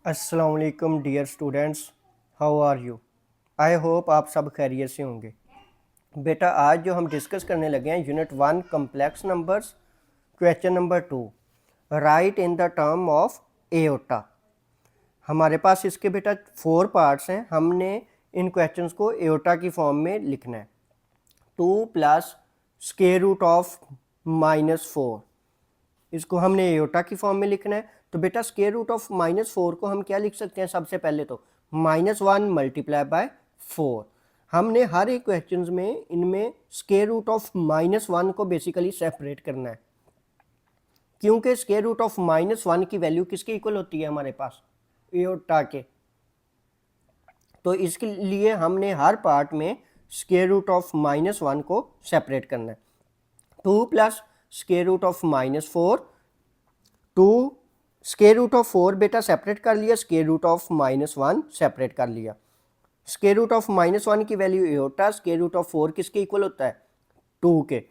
अस्सलाम वालेकुम dear students, how are you. I hope आप सब खैरियत से होंगे। बेटा आज जो हम डिस्कस करने लगे हैं unit 1 complex numbers, question number 2, right in the term of aorta. हमारे पास इसके बेटा 4 पार्ट्स हैं। हमने इन क्वेश्चंस को एओटा की फॉर्म में लिखना है। 2 प्लस स्क्वायर रूट ऑफ -4, इसको हमने एओटा की फॉर्म में लिखना है। तो बेटा स्क्वायर रूट ऑफ -4 को हम क्या लिख सकते हैं? सबसे पहले तो -1 मल्टीप्लाई बाय 4। हमने हर एक क्वेश्चन में इनमें स्क्वायर रूट ऑफ -1 को बेसिकली सेपरेट करना है, क्योंकि स्क्वायर रूट ऑफ -1 की वैल्यू किसके इक्वल होती है? हमारे पास एओटा के। तो इसके लिए हमने हर पार्ट में स्क्वायर रूट ऑफ -1 को सेपरेट करना है। 2 plus square root of -4, 2 square root of 4 बेटा सेपरेट कर लिया, स्क्वायर रूट ऑफ -1 सेपरेट कर लिया। स्क्वायर रूट ऑफ -1 की value iota, square root of 4 किसके इक्वल होता है? 2 के।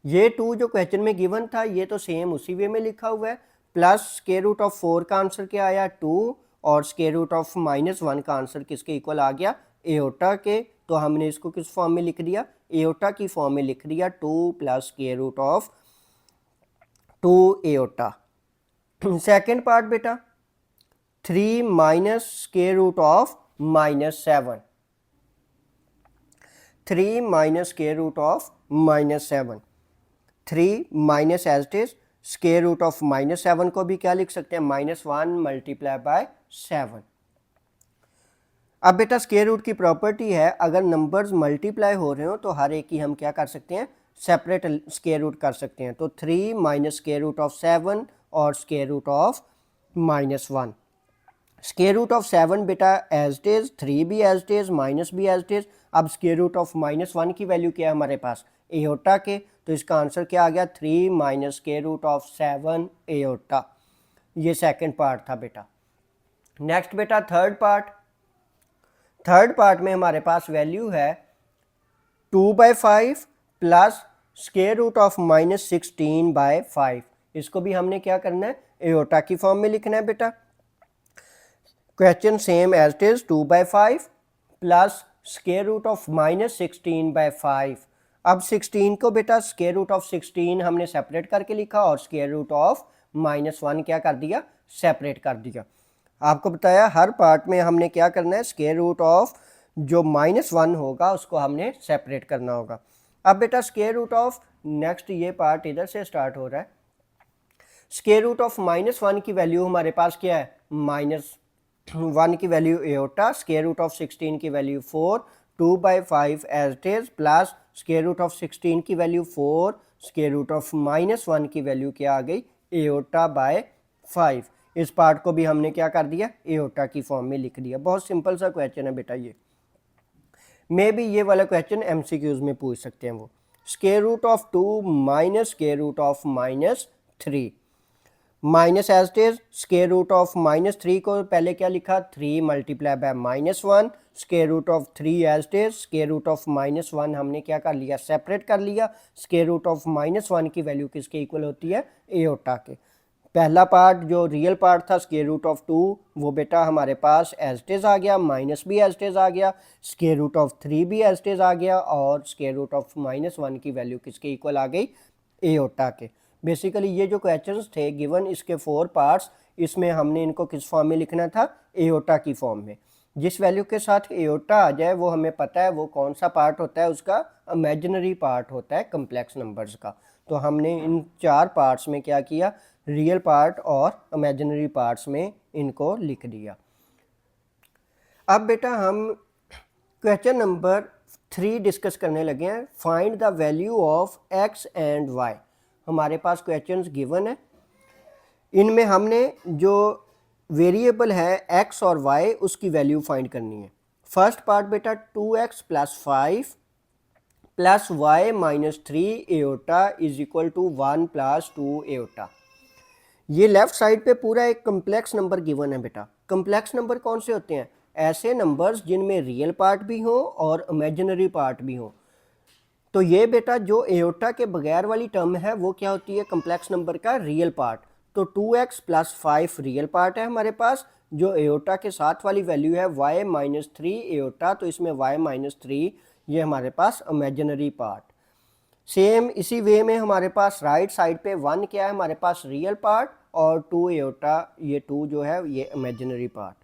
ये 2 जो क्वेश्चन में गिवन था ये तो सेम उसी वे में लिखा हुआ है। प्लस स्क्वायर रूट ऑफ 4 का आंसर क्या आया? 2, और स्क्वायर रूट ऑफ -1 का आंसर किसके इक्वल आ गया? एओटा के। तो हमने इसको किस फॉर्म में लिख दिया? एओटा की फॉर्म में लिख दिया। 2 plus square root of 2 iota. Second part बेटा 3 minus square root of -7, 3 minus square root of -7, 3 minus as it is square root of -7 को भी क्या लिख सकते हैं? -1 मल्टीप्लाई बाय 7। अब बेटा स्क्वायर रूट की प्रॉपर्टी है, अगर नंबर्स मल्टीप्लाई हो रहे हो तो हर एक की हम क्या कर सकते हैं? सेपरेट स्क्वायर रूट कर सकते हैं। तो 3 माइनस स्क्वायर रूट ऑफ 7 और square root of -1। Square root of 7 बेटा एज इट इज, 3 भी एज इट इज, माइनस भी एज इट इज। अब स्क्वायर रूट ऑफ -1 की वैल्यू क्या है हमारे पास? एओटा के। तो इसका आंसर क्या आ गया? 3 minus square root of 7 iota. ये सेकंड पार्ट था बेटा। नेक्स्ट बेटा थर्ड पार्ट। थर्ड पार्ट में हमारे पास वैल्यू है 2/5 प्लस स्क्वायर रूट ऑफ -16/5। इसको भी हमने क्या करना है? एओटा की फॉर्म में लिखना है बेटा। Question same as it is, 2/5 plus square root of -16/5। अब 16 को बेटा स्क्वायर रूट ऑफ 16 हमने सेपरेट करके लिखा और स्क्वायर रूट ऑफ -1 क्या कर दिया? सेपरेट कर दिया। आपको बताया हर पार्ट में हमने क्या करना है? स्क्वायर रूट ऑफ जो -1 होगा उसको हमने सेपरेट करना होगा। अब बेटा स्क्वायर रूट ऑफ, नेक्स्ट ये पार्ट इधर से स्टार्ट हो रहा है। स्क्वायर रूट ऑफ -1 की वैल्यू हमारे पास क्या है? -1 की value iota, square root of 16 की value 4, 2/5 as it is, plus square root of 16 की वैल्यू 4, स्क्वायर रूट ऑफ -1 की वैल्यू क्या आ गई? Iota by 5। इस पार्ट को भी हमने क्या कर दिया? एओटा की फॉर्म में लिख दिया। बहुत सिंपल सा क्वेश्चन है बेटा ये। मे भी ये वाला क्वेश्चन एमसीक्यूज में पूछ सकते हैं वो। Square root of 2 minus square root of -3, minus as it is, square root of -3 को पहले क्या लिखा? 3 multiply by -1, square root of 3 as it is, square root of -1 हमने क्या कर लिया? सेपरेट कर लिया। स्क्वायर रूट ऑफ -1 की वैल्यू किसके इक्वल होती है? एओटा के। पहला पार्ट जो रियल पार्ट था स्क्वायर रूट ऑफ 2, वो बेटा हमारे पास एज इट इज आ गया, माइनस भी एज इट इज आ गया, स्क्वायर रूट ऑफ 3 भी एज इट इज आ गया, और स्क्वायर रूट ऑफ -1 की वैल्यू किसके इक्वल आ गई? एओटा के। बेसिकली ये जो क्वेश्चंस थे गिवन, इसके 4 पार्ट्स, इसमें हमने इनको किस फॉर्म में लिखना था? एओटा की फॉर्म में। जिस वैल्यू के साथ एओटा आ जाए वो हमें पता है वो कौन सा पार्ट होता है, उसका इमेजिनरी पार्ट होता है कम्प्लेक्स नंबर्स का। तो हमने इन 4 पार्ट्स में क्या किया? रियल पार्ट और इमेजिनरी पार्ट्स में इनको लिख दिया। अब बेटा हम क्वेश्चन नंबर 3 डिस्कस करने लगे हैं। Find the value of x and y. हमारे पास क्वेश्चंस गिवन है, इनमें हमने जो वेरिएबल है एक्स और वाई उसकी वैल्यू फाइंड करनी है। फर्स्ट पार्ट बेटा 2x plus 5 plus y -3 iota is equal to 1 plus 2 iota. ये लेफ्ट साइड पे पूरा एक कम्प्लेक्स नंबर गिवन है बेटा। कम्प्लेक्स नंबर कौन से होते हैं? ऐसे नंबर्स जिनमें रियल पार्ट भी हो और इमेजिनरी पार्ट भी हो। तो ये बेटा जो एओटा के बगैर वाली टर्म है वो क्या होती है? कम्प्लेक्स नंबर का रियल पार्ट। तो 2x प्लस 5 रियल पार्ट है हमारे पास, जो एओटा के साथ वाली वैल्यू है y माइनस 3 एओटा, तो इसमें y माइनस 3 ये हमारे पास इमेजिनरी पार्ट। सेम इसी वे में हमारे पास राइट साइड पे 1 क्या है हमारे पास रियल पार्ट, और 2 एओटा, ये 2 जो है ये इमेजिनरी पार्ट।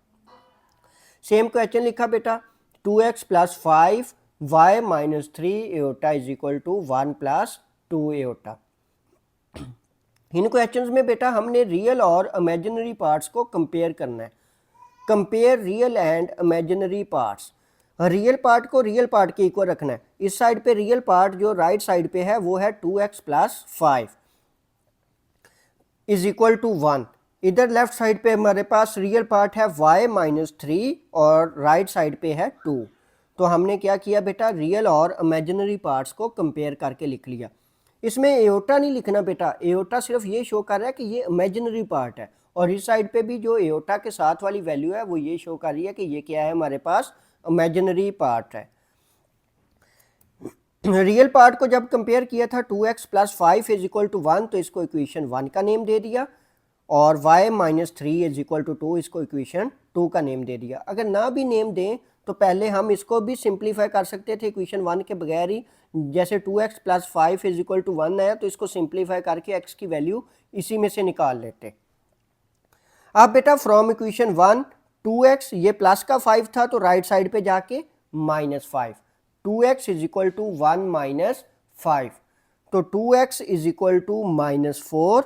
सेम क्वेश्चन लिखा बेटा, 2x plus 5 y minus 3 iota is equal to 1 plus 2 iota. इन क्वेश्चंस में बेटा हमने रियल और इमेजिनरी पार्ट्स को कंपेयर करना है। Compare real and imaginary parts. Real part को रियल पार्ट के इक्वल रखना है। इस साइड पे रियल पार्ट जो राइट साइड पे है वो है 2x plus 5 is equal to 1। इधर लेफ्ट साइड पे हमारे पास रियल पार्ट है y माइनस 3 और राइट साइड पे है 2। तो हमने क्या किया बेटा, रियल और इमेजिनरी पार्ट्स को कंपेयर करके लिख लिया। इसमें एओटा नहीं लिखना बेटा, एओटा सिर्फ ये शो कर रहा है कि ये इमेजिनरी पार्ट है, और इस साइड पे भी जो एओटा के साथ वाली वैल्यू है वो ये शो कर रही है कि ये क्या है हमारे पास इमेजिनरी पार्ट है। रियल पार्ट को जब कंपेयर किया था 2x plus 5 is equal to 1, तो इसको इक्वेशन 1 का नेम दे दिया, और y minus 3 is equal to 2, इसको इक्वेशन 2 का नेम दे दिया। अगर ना भी नेम दें तो पहले हम इसको भी सिंप्लीफाई कर सकते थे इक्वेशन 1 के बगैर ही। जैसे 2x plus 5 is equal to 1 है, तो इसको सिंप्लीफाई करके x की वैल्यू इसी में से निकाल लेते। अब बेटा फ्रॉम इक्वेशन 1 2x, ये प्लस का 5 था तो राइट साइड पे जाके minus 5, 2x is equal to 1 minus 5, तो 2x is equal to minus 4।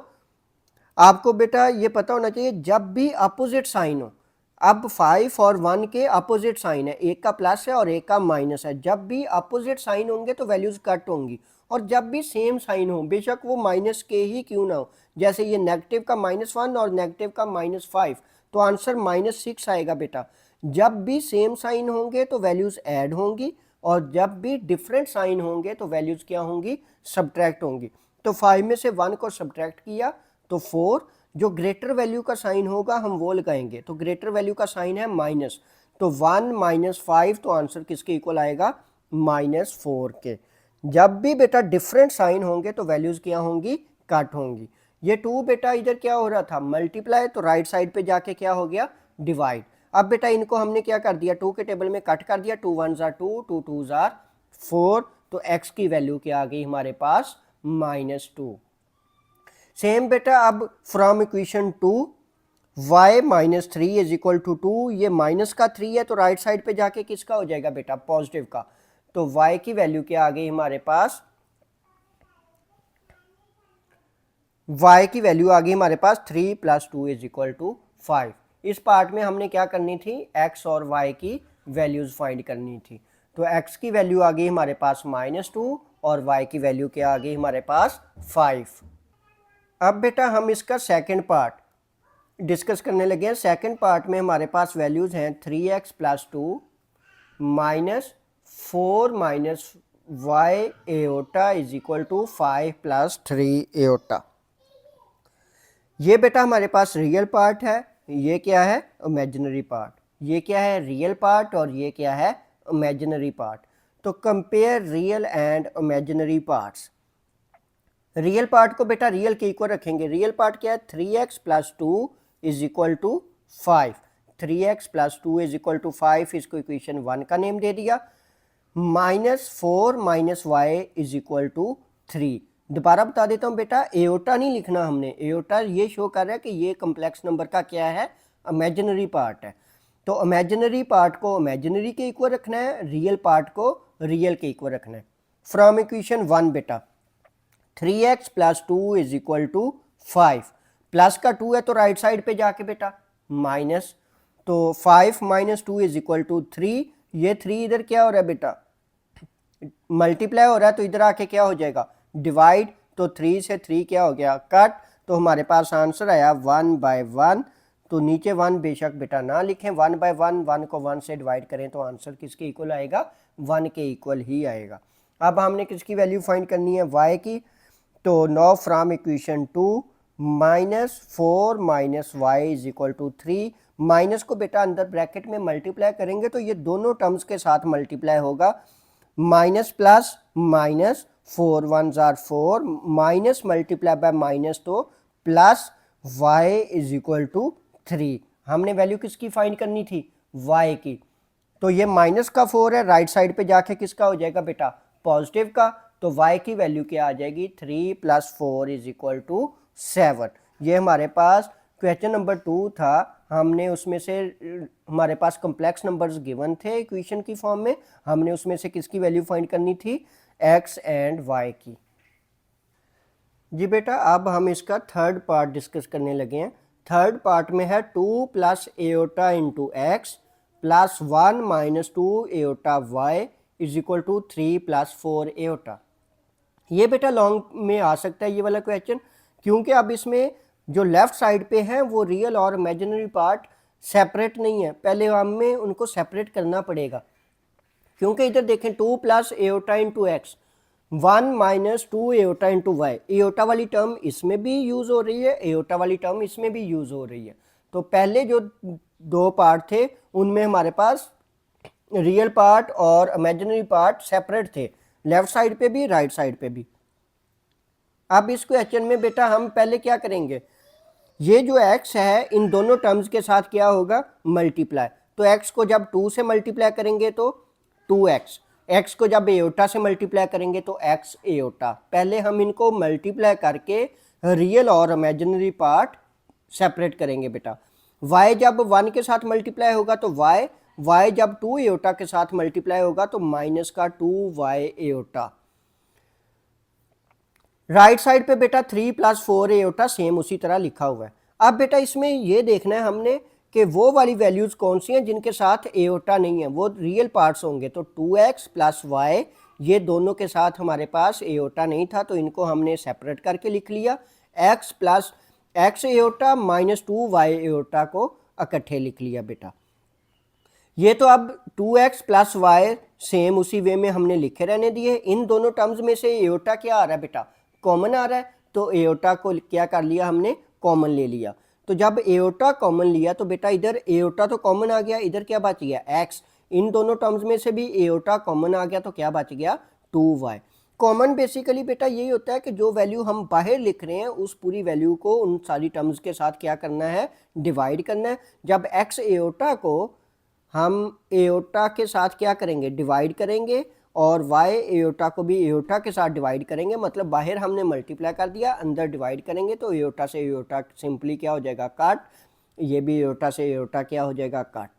आपको बेटा ये पता होना चाहिए जब भी अपोजिट साइन हो, अब 5 और 1 के अपोजिट साइन है, एक का प्लस है और एक का माइनस है, जब भी अपोजिट साइन होंगे तो वैल्यूज कट होंगी, और जब भी सेम साइन हो बेशक वो माइनस के ही क्यों ना हो, जैसे ये नेगेटिव का -1 और नेगेटिव का -5, तो आंसर -6 आएगा बेटा। जब भी सेम साइन होंगे तो वैल्यूज ऐड होंगी, और जब भी डिफरेंट साइन होंगे तो वैल्यूज क्या होंगी, सब्ट्रैक्ट होंगी। तो 5 में से 1 को सब्ट्रैक्ट किया तो 4, जो ग्रेटर वैल्यू का साइन होगा हम वो लगाएंगे, तो ग्रेटर वैल्यू का साइन है माइनस, तो 1 माइनस 5, तो आंसर किसके इक्वल आएगा, -4 के। जब भी बेटा डिफरेंट साइन होंगे तो वैल्यूज क्या होंगी, कट होंगी। ये 2 बेटा इधर क्या हो रहा था, मल्टीप्लाई, तो राइट साइड पे जाके क्या हो गया, डिवाइड। अब बेटा इनको हमने क्या कर दिया, 2 के टेबल में कट कर दिया, 2 1 जार 2, 2 2 जार 4, तो x की वैल्यू क्या आ गई हमारे पास, -2। सेम बेटा अब from equation 2 y minus 3 is equal to 2, ये माइनस का 3 है तो राइट साइड पे जाके किसका हो जाएगा बेटा, पॉजिटिव का, तो y की वैल्यू क्या आ गई हमारे पास, y की वैल्यू आ गई हमारे पास 3 प्लस 2 इज इक्वल टू 5। इस पार्ट में हमने क्या करनी थी, x और y की वैल्यूज फाइंड करनी थी, तो x की वैल्यू आ गई हमारे पास -2 और y की वैल्यू क्या आ गई हमारे पास 5। अब बेटा हम इसका सेकंड पार्ट डिस्कस करने लगे हैं। सेकंड पार्ट में हमारे पास वैल्यूज हैं 3x plus 2 minus 4 minus y iota is equal to 5 plus 3 iota. ये बेटा हमारे पास रियल पार्ट है, ये क्या है, इमेजिनरी पार्ट। ये क्या है, रियल पार्ट, और ये क्या है, इमेजिनरी पार्ट। तो compare real and imaginary parts. Real part को बेटा रियल के इक्वल रखेंगे। रियल पार्ट क्या है, 3x plus 2 is equal to 5, 3x plus 2 is equal to 5, इसको इक्वेशन 1 का नेम दे दिया, -4 minus y is equal to 3। दोबारा बता देता हूँ बेटा, एओटा नहीं लिखना हमने, एओटा ये शो कर रहा है कि ये कम्प्लेक्स नंबर का क्या है, इमेजिनरी पार्ट है। तो इमेजिनरी पार्ट को इमेजिनरी के इक्वल रखना है, रियल पार्ट को रियल के इक्वल रखना है। फ्रॉम इक्वेशन 1 बेटा 3x plus 2 is equal to 5, plus का 2 है तो राइट साइड पे जाके बेटा माइनस, तो 5 माइनस 2 इज इक्वल टू 3, ये 3 इधर क्या हो रहा है बेटा, मल्टीप्लाई हो रहा है, तो इधर आके क्या हो जाएगा, डिवाइड, तो 3 से 3 क्या हो गया, कट, तो हमारे पास आंसर आया 1/1। तो नीचे 1 बेशक बेटा ना लिखें, 1/1, 1 को 1 से डिवाइड करें तो आंसर किसके इक्वल आएगा, 1 के इक्वल ही आएगा। अब हमने किसकी वैल्यू फाइंड करनी है, y की, तो now from equation 2 -4 minus y is equal to 3, minus को बेटा अंदर ब्रैकेट में मल्टीप्लाई करेंगे तो ये दोनों टर्म्स के साथ मल्टीप्लाई होगा, माइनस प्लस माइनस, 4 1 जार 4, माइनस मल्टीप्लाई बाय माइनस तो plus, y is equal to 3। हमने वैल्यू किसकी फाइंड करनी थी, y की। तो ये माइनस का 4 है, राइट साइड पे जाके किसका हो जाएगा बेटा, पॉजिटिव का। तो y की वैल्यू क्या आ जाएगी, 3 + 4 इज इक्वल टू 7। ये हमारे पास क्वेश्चन नंबर 2 था। हमने उसमें से हमारे पास कॉम्प्लेक्स नंबर्स गिवन थे इक्वेशन की फॉर्म में, हमने उसमें से किसकी वैल्यू फाइंड करनी थी, x एंड y की। जी बेटा, अब हम इसका थर्ड पार्ट डिस्कस करने लगे हैं। थर्ड पार्ट में है 2 + iota into x plus 1 - 2 iota y is equal to 3 + 4 iota. ये बेटा लॉन्ग में आ सकता है ये वाला क्वेश्चन, क्योंकि अब इसमें जो लेफ्ट साइड पे है वो रियल और इमेजिनरी पार्ट सेपरेट नहीं है। पहले हमें उनको सेपरेट करना पड़ेगा, क्योंकि इधर देखें 2 + iota into x, 1 - 2 iota into y, iota वाली टर्म इसमें भी यूज हो रही है, एओटा वाली टर्म इसमें भी यूज हो रही है। तो पहले जो दो पार्ट थे उनमें हमारे पास रियल पार्ट और इमेजिनरी पार्ट सेपरेट थे, लेफ्ट साइड पे भी राइट साइड पे भी। अब इस क्वेश्चन में बेटा हम पहले क्या करेंगे, ये जो x है इन दोनों टर्म्स के साथ क्या होगा, मल्टीप्लाई। तो x को जब 2 से मल्टीप्लाई करेंगे तो 2x, x को जब एओटा से मल्टीप्लाई करेंगे तो x एओटा। पहले हम इनको मल्टीप्लाई करके रियल और इमेजिनरी पार्ट सेपरेट करेंगे बेटा। y जब 1 के साथ मल्टीप्लाई होगा तो y जब 2 एओटा के साथ मल्टीप्लाई होगा तो -2y एओटा। राइट साइड पे बेटा 3 + 4 एओटा सेम उसी तरह लिखा हुआ है। अब बेटा इसमें ये देखना है हमने कि वो वाली वैल्यूज कौन सी हैं जिनके साथ एओटा नहीं है, वो रियल पार्ट्स होंगे। तो 2x + y ये दोनों के साथ हमारे पास एओटा नहीं था, तो इनको हमने सेपरेट करके लिख लिया। x + x aorta -2y aorta को इकट्ठे लिख लिया बेटा। ये तो अब 2x + y सेम उसी वे में हमने लिखे रहने दिए। इन दोनों टर्म्स में से एओटा क्या आ रहा है बेटा, कॉमन आ रहा है, तो एओटा को क्या कर लिया हमने, कॉमन ले लिया। तो जब एओटा कॉमन लिया तो बेटा इधर एओटा तो कॉमन आ गया, इधर क्या बच गया, x। इन दोनों टर्म्स में से भी एओटा कॉमन आ गया तो क्या बच गया, 2y। कॉमन बेसिकली बेटा यही होता है कि जो वैल्यू हम बाहर लिख रहे हैं उस पूरी वैल्यू को उन सारी टर्म्स के साथ क्या करना है, डिवाइड करना है। जब x एओटा को हम एओटा के साथ क्या करेंगे, डिवाइड करेंगे, और y एओटा को भी एओटा के साथ डिवाइड करेंगे, मतलब बाहर हमने मल्टीप्लाई कर दिया, अंदर डिवाइड करेंगे, तो एओटा से एओटा सिंपली क्या हो जाएगा, काट। ये भी एओटा से एओटा क्या हो जाएगा, काट।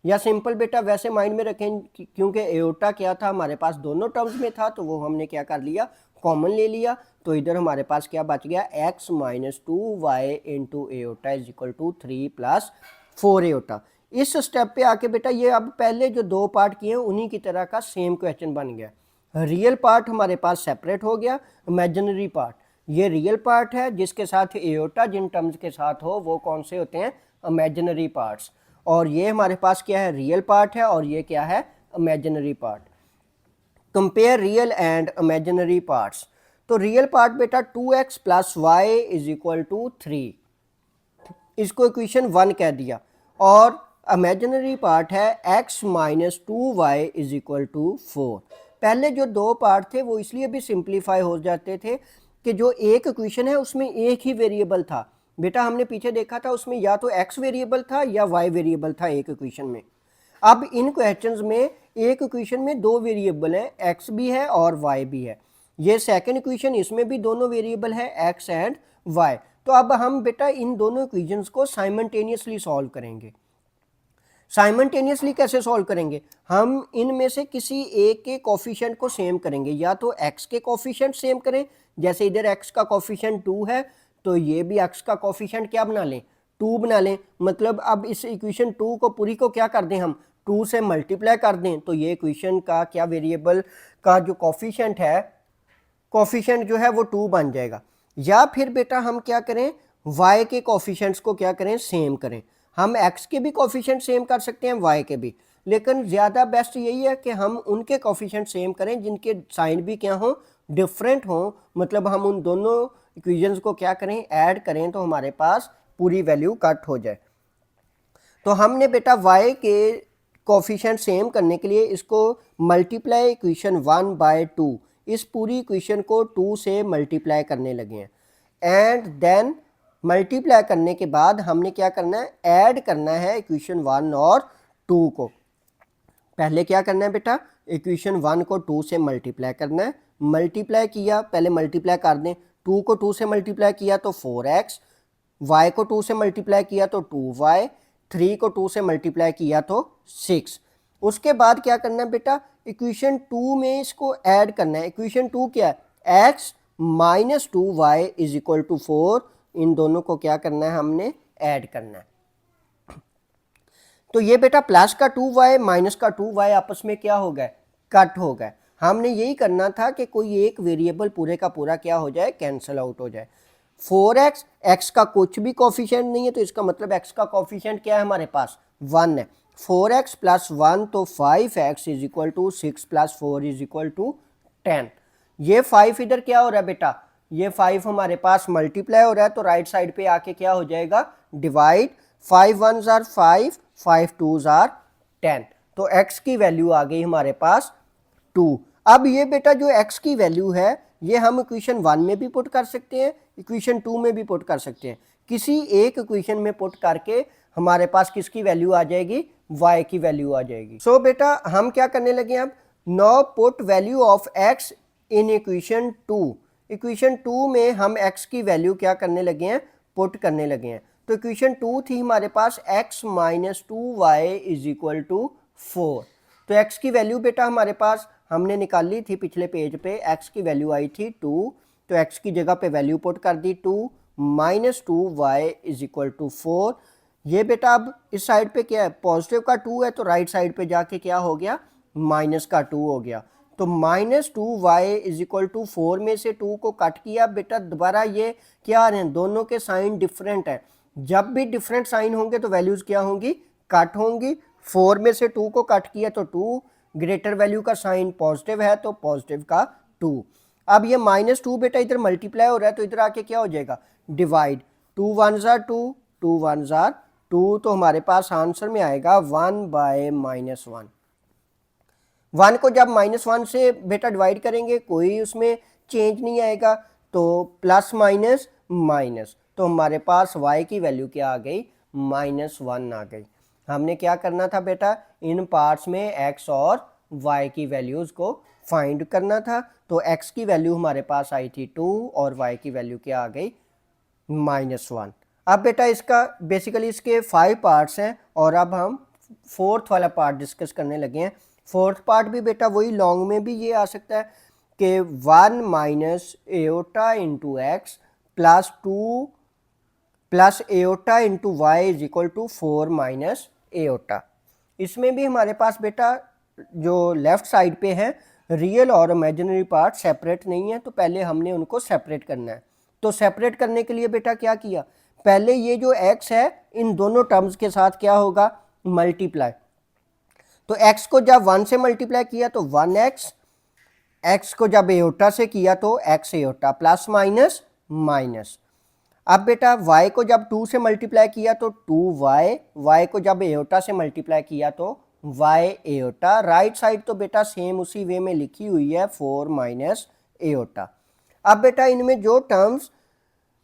या सिंपल बेटा वैसे माइंड में रखें, क्योंकि एओटा क्या था हमारे पास दोनों टर्म्स में था, तो वो हमने क्या कर लिया, कॉमन ले लिया। तो इधर हमारे पास क्या बच गया, x - 2y into iota is equal to 3 + 4 iota. इस स्टेप पे आके बेटा ये अब पहले जो दो पार्ट किए हैं उन्हीं की तरह का सेम क्वेश्चन बन गया। रियल पार्ट हमारे पास सेपरेट हो गया, इमेजिनरी पार्ट ये रियल पार्ट है जिसके साथ एओटा जिन टर्म्स के साथ हो वो कौन से होते हैं, इमेजिनरी पार्ट्स। और ये हमारे पास क्या है, रियल पार्ट है, और ये क्या है, imaginary part. Compare real and imaginary parts. तो रियल पार्ट बेटा 2x + y is equal to 3, इसको इक्वेशन 1 कह दिया। और इमेजिनरी पार्ट है x - 2y is equal to 4। पहले जो दो पार्ट थे वो इसलिए भी सिंप्लीफाई हो जाते थे कि जो एक इक्वेशन है उसमें एक ही वेरिएबल था। बेटा हमने पीछे देखा था उसमें या तो x वेरिएबल था या y वेरिएबल था एक इक्वेशन में। अब इन क्वेश्चंस में एक इक्वेशन में दो वेरिएबल है, x भी है और y भी है। ये सेकंड इक्वेशन, इसमें भी दोनों वेरिएबल है x एंड y। तो अब हम बेटा इन दोनों इक्वेशंस को साइमल्टेनियसली सॉल्व करेंगे। साइमल्टेनियसली कैसे सॉल्व करेंगे, हम इनमें से किसी एक के कोफिशिएंट को सेम करेंगे। या तो x के कोफिशिएंट सेम करें, जैसे इधर x का कोफिशिएंट 2 है तो ये भी x का कोफिशिएंट क्या बना लें, 2 बना लें। मतलब अब इस इक्वेशन 2 को पूरी को क्या कर दें, हम 2 से मल्टीप्लाई कर दें, तो ये इक्वेशन का क्या वेरिएबल का जो कोफिशिएंट है, कोफिशिएंट जो है वो 2 बन जाएगा। या फिर बेटा हम क्या करें, y के कोफिशिएंट्स को क्या करें, सेम करें। हम x के भी कोफिशिएंट सेम कर सकते हैं, y के भी, लेकिन ज़्यादा बेस्ट यही है कि हम उनके कोफिशिएंट सेम करें जिनके साइन भी क्या हो, डिफरेंट हो। मतलब हम उन दोनों इक्वेशंस को क्या करें, ऐड करें, तो हमारे पास पूरी वैल्यू कट हो जाए। तो हमने बेटा y के कोफिशिएंट सेम करने के लिए इसको मल्टीप्लाई इक्वेशन 1/2, इस पूरी इक्वेशन को 2 से मल्टीप्लाई करने लगे हैं। एंड देन मल्टीप्लाई करने के बाद हमने क्या करना है, ऐड करना है इक्वेशन 1 और 2 को। पहले क्या करना है बेटा, इक्वेशन 1 को 2 से मल्टीप्लाई करना है। मल्टीप्लाई किया, पहले मल्टीप्लाई कर दें, 2 को 2 से मल्टीप्लाई किया तो 4x, y को 2 से मल्टीप्लाई किया तो 2y, 3 को 2 से मल्टीप्लाई किया तो 6। उसके बाद क्या करना है बेटा, इक्वेशन 2 में इसको ऐड करना है। इक्वेशन 2 क्या है, x minus 2y is equal to 4। इन दोनों को क्या करना है, हमने ऐड करना है। तो ये बेटा प्लस का 2y माइनस का 2y आपस में क्या हो गए, कट हो गए। हमने यही करना था कि कोई एक वेरिएबल पूरे का पूरा क्या हो जाए, कैंसिल आउट हो जाए। 4x, x का कुछ भी कोफिशिएंट नहीं है तो इसका मतलब x का कोफिशिएंट क्या है, हमारे पास 1 है। 4x प्लस 1 तो 5x is equal to 6 plus 4 is equal to 10। ये 5 इधर क्या हो रहा है बेटा, ये 5 हमारे पास मल्टीप्लाई हो रहा है तो राइट साइड पे आके क्या हो जाएगा, divide. 5 1s are 5, 5 2s are 10। तो x की वैल्यू आ गई हमारे पास 2। अब ये बेटा जो x की वैल्यू है ये हम इक्वेशन 1 में भी पुट कर सकते हैं, इक्वेशन 2 में भी पुट कर सकते हैं। किसी एक इक्वेशन में पुट करके हमारे पास किसकी वैल्यू आ जाएगी, y की वैल्यू आ जाएगी। सो बेटा हम क्या करने लगे, अब now put value of x in equation 2। Equation 2 में हम x की वैल्यू क्या करने लगे हैं, पुट करने लगे हैं। तो इक्वेशन 2 थी हमारे पास x minus 2y is equal to 4। तो x की वैल्यू बेटा हमारे पास हमने निकाल ली थी पिछले पेज पे, x की वैल्यू आई थी 2, तो x की जगह पे वैल्यू पुट कर दी 2 minus 2y is equal to 4। ये बेटा अब इस साइड पे क्या है, पॉजिटिव का 2 है तो राइट साइड पे जाके क्या हो गया, माइनस का 2 हो गया। तो minus 2y is equal to 4 में से 2 को कट किया बेटा, दोबारा ये क्या आ रहे हैं, दोनों के साइन डिफरेंट है। जब भी डिफरेंट साइन होंगे तो वैल्यूज क्या होंगी, कट होंगी। 4 में से 2 को कट किया तो 2, ग्रेटर वैल्यू का साइन पॉजिटिव है तो पॉजिटिव का 2। अब ये माइनस 2 बेटा इधर मल्टीप्लाई हो रहा है तो इधर आके क्या हो जाएगा, divide. 2 1s are 2, 2 1s are 2, तो हमारे पास आंसर में आएगा 1 बाय माइनस 1। 1 को जब माइनस 1 से बेटा डिवाइड करेंगे कोई उसमें चेंज नहीं आएगा, तो प्लस माइनस माइनस, तो हमारे पास y की वैल्यू क्या आ गई, -1 आ गई। हमने क्या करना था बेटा, इन पार्ट्स में x और y की वैल्यूज़ को फाइंड करना था। तो x की वैल्यू हमारे पास आई थी 2 और y की वैल्यू क्या आ गई, -1। अब बेटा इसका बेसिकली इसके 5 पार्ट्स हैं और अब हम फोर्थ वाला पार्ट डिस्कस करने लगे हैं। फोर्थ पार्ट भी बेटा वही लॉन्ग में भी ये आ सकता है कि 1 minus iota into x plus 2 plus iota into y is equal to 4 minus iota. इसमें भी हमारे पास बेटा जो लेफ्ट साइड पे है रियल और इमेजिनरी पार्ट सेपरेट नहीं है, तो पहले हमने उनको सेपरेट करना है। तो सेपरेट करने के लिए बेटा क्या किया, पहले ये जो x है इन दोनों टर्म्स के साथ क्या होगा, मल्टीप्लाई। तो x को जब 1 से मल्टीप्लाई किया तो 1x, x को जब एओटा से किया तो x aorta plus minus minus. अब बेटा y को जब 2 से मल्टीप्लाई किया तो 2y, y को जब एओटा से मल्टीप्लाई किया तो y एओटा। राइट साइड तो बेटा सेम उसी वे में लिखी हुई है 4 माइनस एओटा। अब बेटा इनमें जो टर्म्स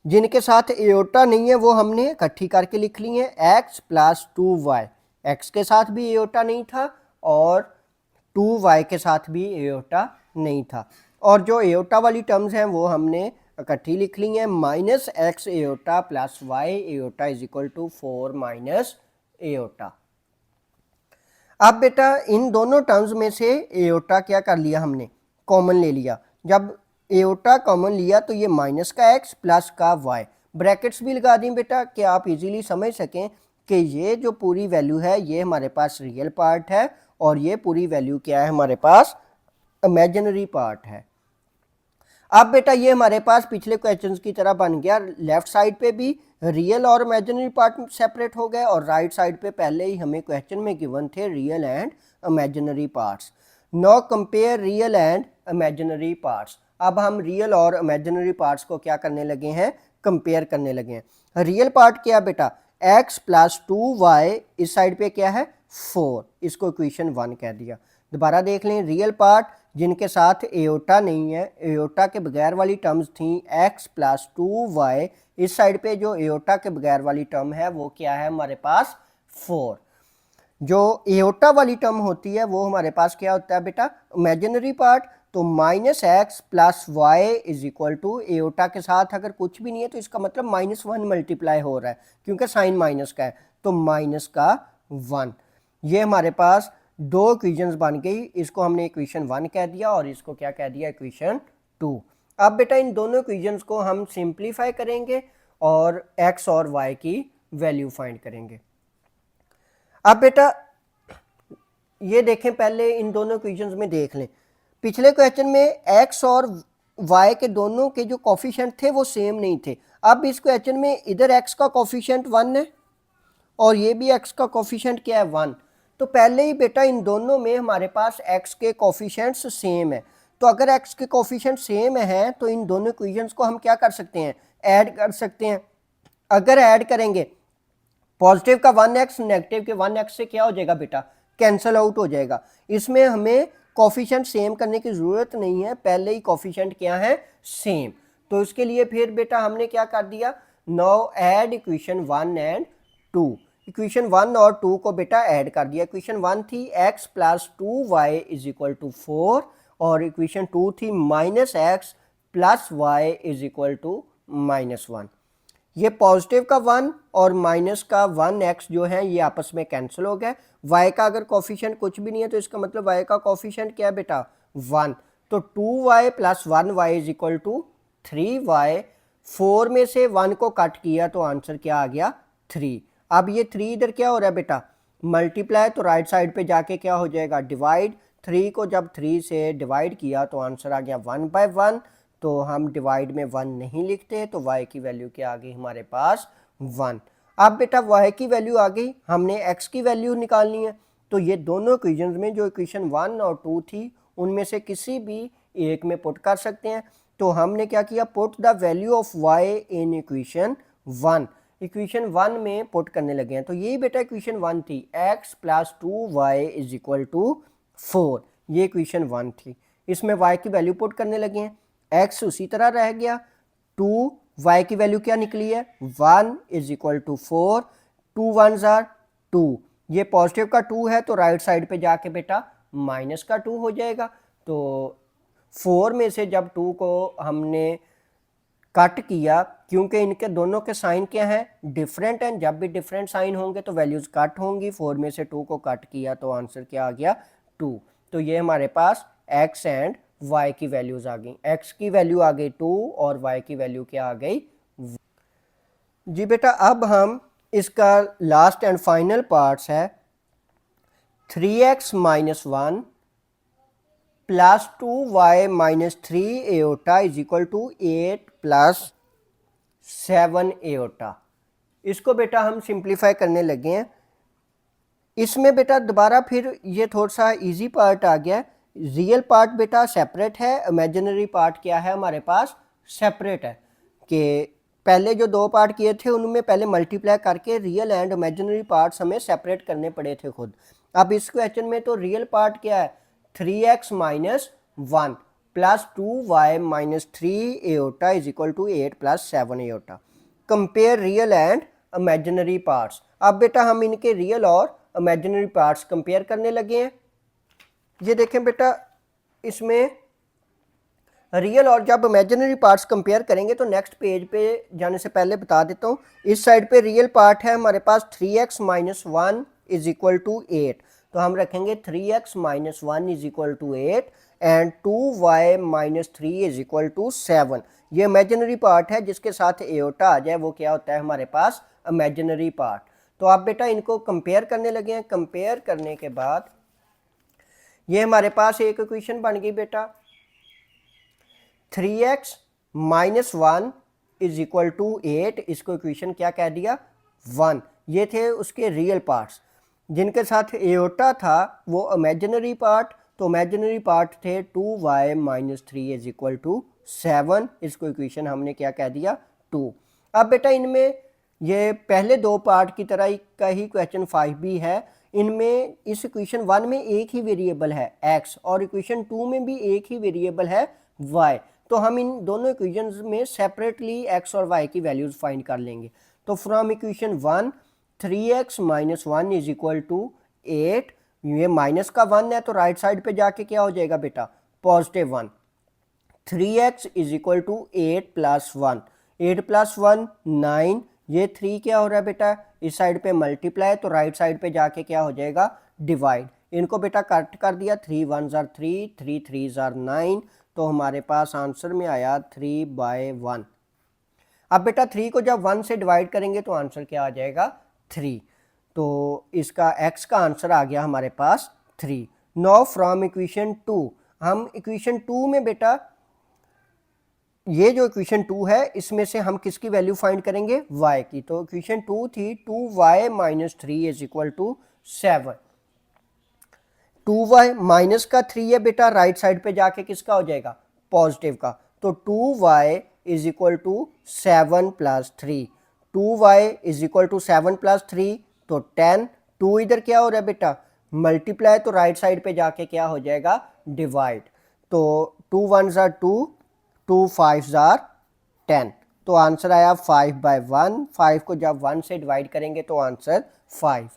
जिनके साथ एओटा नहीं है वो हमने इकट्ठी करके लिख ली है, x प्लस 2y। x के साथ भी एओटा नहीं था और 2y के साथ भी एओटा नहीं था, और जो एओटा वाली टर्म्स हैं वो हमने इकट्ठी लिख ली है, minus x iota plus y iota is equal to 4 minus iota. अब बेटा इन दोनों टर्म्स में से एओटा क्या कर लिया, हमने कॉमन ले लिया। जब एओटा कॉमन लिया तो ये माइनस का एक्स प्लस का वाई, ब्रैकेट्स भी लगा दी बेटा कि आप इजीली समझ सकें कि ये जो पूरी वैल्यू है ये हमारे पास रियल पार्ट है और ये पूरी वैल्यू क्या है, हमारे पास इमेजिनरी पार्ट है। अब बेटा ये हमारे पास पिछले क्वेश्चंस की तरह बन गया, लेफ्ट साइड पे भी रियल और इमेजिनरी पार्ट सेपरेट हो गए और राइट साइड पे पहले ही हमें क्वेश्चन में गिवन थे real and imaginary parts. Now compare real and imaginary parts. अब हम रियल और इमेजिनरी पार्ट्स को क्या करने लगे हैं, कंपेयर करने लगे हैं। रियल पार्ट क्या बेटा, x प्लस 2y, इस साइड पे क्या है 4, इसको इक्वेशन 1 कह दिया। दोबारा देख लें, रियल पार्ट जिनके साथ एओटा नहीं है, एओटा के बगैर वाली टर्म्स थी x प्लस 2y, इस साइड पे जो एओटा के बगैर वाली टर्म है वो क्या है हमारे पास 4। जो एओटा वाली टर्म होती है वो हमारे पास क्या होता है बेटा इमेजिनरी पार्ट, तो minus x plus y is equal to iota के साथ अगर कुछ भी नहीं है तो इसका मतलब -1 मल्टीप्लाई हो रहा है क्योंकि साइन माइनस का है, तो माइनस का 1। ये हमारे पास दो इक्वेशंस बन गई, इसको हमने इक्वेशन 1 कह दिया और इसको क्या कह दिया इक्वेशन 2। अब बेटा इन दोनों इक्वेशंस को हम सिंप्लीफाई करेंगे और x और y की वैल्यू फाइंड करेंगे। अब बेटा ये देखें, पहले इन दोनों इक्वेशंस में देख लें, पिछले क्वेश्चन में x और y के दोनों के जो कोफिशिएंट थे वो सेम नहीं थे। अब इस क्वेश्चन में इधर x का कोफिशिएंट 1 है और ये भी x का कोफिशिएंट क्या है 1, तो पहले ही बेटा इन दोनों में हमारे पास x के कोफिशिएंट्स सेम है। तो अगर x के कोफिशिएंट सेम है तो इन दोनों इक्वेशंस को हम क्या कर सकते हैं, ऐड कर सकते हैं। अगर ऐड करेंगे पॉजिटिव का 1x नेगेटिव के 1x से क्या हो जाएगा बेटा, कैंसल आउट हो जाएगा। इसमें हमें कोफिशिएंट सेम करने की ज़रूरत नहीं है, पहले ही कोफिशिएंट क्या है सेम। तो इसके लिए फिर बेटा हमने क्या कर दिया, now add equation 1 and 2। Equation 1 और 2 को बेटा ऐड कर दिया। इक्वेशन 1 थी x plus 2y is equal to 4 और इक्वेशन 2 थी minus x plus y is equal to -1। ये पॉजिटिव का 1 और माइनस का 1x जो है ये आपस में कैंसिल हो गए। y का अगर कोफिशिएंट कुछ भी नहीं है तो इसका मतलब y का कोफिशिएंट क्या है बेटा 1, तो 2y plus 1y is equal to 3y। 4 में से 1 को कट किया तो आंसर क्या आ गया 3। अब ये 3 इधर क्या हो रहा है बेटा मल्टीप्लाई, तो राइट साइड पे जाके क्या हो जाएगा डिवाइड। 3 को जब 3 से डिवाइड किया तो आंसर आ गया 1/1, तो हम डिवाइड में 1 नहीं लिखते, तो y की वैल्यू क्या आ गई हमारे पास 1। अब बेटा y की वैल्यू आ गई, हमने x की वैल्यू निकालनी है। तो ये दोनों इक्वेशंस में जो इक्वेशन 1 और 2 थी उनमें से किसी भी एक में पुट कर सकते हैं। तो हमने क्या किया, put the value of y in equation 1। Equation 1 में पुट करने लगे हैं, तो यही बेटा इक्वेशन 1 थी x plus 2y is equal to 4, ये इक्वेशन 1 थी। इसमें y की वैल्यू पुट करने लगे हैं, x उसी तरह रह गया, 2 y की वैल्यू क्या निकली है 1 is equal to 4, 2 1s are 2, ये पॉजिटिव का 2 है तो राइट साइड पे जाके बेटा माइनस का 2 हो जाएगा। तो 4 में से जब 2 को हमने कट किया, क्योंकि इनके दोनों के साइन क्या हैं डिफरेंट हैं, जब भी डिफरेंट साइन होंगे तो वैल्यूज कट होंगी। 4 में से 2 को कट किया तो आंसर क्या आ गया 2। तो ये हमारे पास x एंड y की वैल्यूज आ गई, x की वैल्यू आ गई 2 और y की वैल्यू क्या आ गई। जी बेटा अब हम इसका लास्ट एंड फाइनल पार्ट्स है 3x minus 1 plus 2y minus 3 iota is equal to 8 plus 7 iota. इसको बेटा हम सिंप्लीफाई करने लगे हैं। इसमें बेटा दोबारा फिर ये थोड़ा सा इजी पार्ट आ गया, रियल पार्ट बेटा सेपरेट है, इमेजिनरी पार्ट क्या है हमारे पास सेपरेट है। कि पहले जो दो पार्ट किए थे उनमें पहले मल्टीप्लाई करके रियल एंड इमेजिनरी पार्ट्स हमें सेपरेट करने पड़े थे खुद। अब इस क्वेश्चन में तो रियल पार्ट क्या है 3x minus 1 plus 2y minus 3 iota is equal to 8 plus 7 iota. Compare real and imaginary parts. अब बेटा हम इनके रियल और इमेजिनरी पार्ट्स कंपेयर करने लगे हैं। ये देखें बेटा इसमें रियल और जब इमेजिनरी पार्ट्स कंपेयर करेंगे तो नेक्स्ट पेज पे जाने से पहले बता देता हूँ, इस साइड पे रियल पार्ट है हमारे पास 3x minus 1 is equal to 8, तो हम रखेंगे 3x minus 1 is equal to 8 and 2y minus 3 is equal to 7। ये इमेजिनरी पार्ट है, जिसके साथ एओटा आ जाए वो क्या होता है हमारे पास इमेजिनरी पार्ट। तो आप बेटा इनको कंपेयर करने लगे हैं। कंपेयर करने के बाद ये हमारे पास एक इक्वेशन बन गई बेटा 3x minus 1 is equal to 8, इसको इक्वेशन क्या कह दिया 1। ये थे उसके रियल पार्ट्स, जिनके साथ एओटा था वो इमेजिनरी पार्ट, तो इमेजिनरी पार्ट थे 2y minus 3 is equal to 7, इसको इक्वेशन हमने क्या कह दिया 2। अब बेटा इनमें ये पहले दो पार्ट की तरह का ही क्वेश्चन 5 भी है। इनमें इस इक्वेशन 1 में एक ही वेरिएबल है x और इक्वेशन 2 में भी एक ही वेरिएबल है y। तो हम इन दोनों इक्वेशंस में सेपरेटली x और y की वैल्यूज फाइंड कर लेंगे। तो from equation 1 3x minus 1 is equal to 8, ये माइनस का 1 है तो राइट साइड पे जाके क्या हो जाएगा बेटा, positive 1। 3x is equal to 8 plus 1, 8 plus 1 9, ये 3 क्या हो रहा है बेटा, इस साइड पे मल्टीप्लाई तो राइट साइड पे जाके क्या हो जाएगा, डिवाइड। इनको बेटा कट कर दिया, 3 1 जार 3, 3 3 जार 9, तो हमारे पास आंसर में आया 3/1। अब बेटा 3 को जब 1 से डिवाइड करेंगे तो आंसर क्या आ जाएगा, 3। तो इसका x का आंसर आ गया हमारे पास 3। नाउ फ्रॉम इक्वेशन 2, हम इक्वेशन 2 में बेटा ये जो इक्वेशन 2 है इसमें से हम किसकी वैल्यू फाइंड करेंगे, y की। तो इक्वेशन 2 थी 2y minus 3 is equal to 7। 2y minus का 3 है बेटा, राइट साइड पे जाके किसका हो जाएगा, पॉजिटिव का। तो 2y is equal to 7 plus 3, 2y is equal to 7 plus 3 तो 10। 2 इधर क्या हो रहा है बेटा, मल्टीप्लाई तो राइट साइड पे जाके क्या हो जाएगा, डिवाइड। तो 2 1 जार 2, 2 5 जार 10, तो आंसर आया 5/1। 5 को जब 1 से डिवाइड करेंगे तो आंसर 5।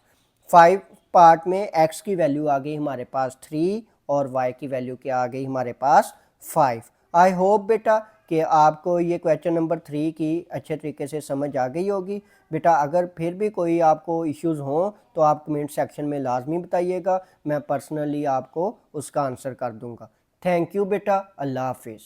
5 पार्ट में x की वैल्यू आ गई हमारे पास 3 और y की वैल्यू क्या आ गई हमारे पास 5। आई होप बेटा कि आपको ये क्वेश्चन नंबर 3 की अच्छे तरीके से समझ आ गई होगी। बेटा अगर फिर भी कोई आपको इश्यूज़ हों तो आप कमेंट सेक्शन में लाजमी बताइएगा, मैं पर्सनली आपको उसका आंसर कर दूंगा। थैंक यू बेटा, अल्लाह हाफिज़।